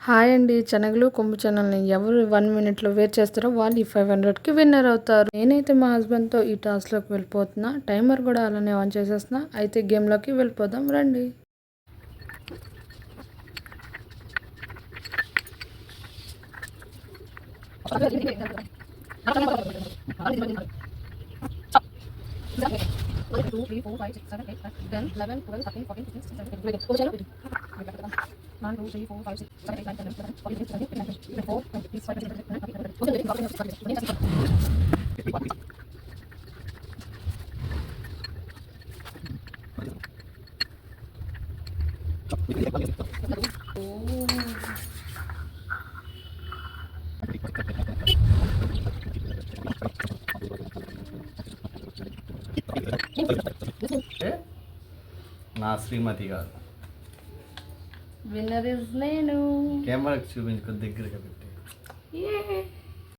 Hi అండి. శనగలు కొమ్ము ఛానల్ని ఎవరు 1 మినిట్లో వేర్ చేస్తారో వాళ్ళు ఈ 500కి విన్నర్ అవుతారు. నేనైతే మా హస్బెండ్తో ఈ టాస్క్లోకి వెళ్ళిపోతున్నా. టైమర్ కూడా అలానే ఆన్ చేసేస్తున్నా. అయితే గేమ్లోకి వెళ్ళిపోదాం రండి. నా శ్రీమతి గారు విన్నర్ ఇస్ నేను. కెమెరాకి చూపించుకొని దగ్గరగా పెట్టి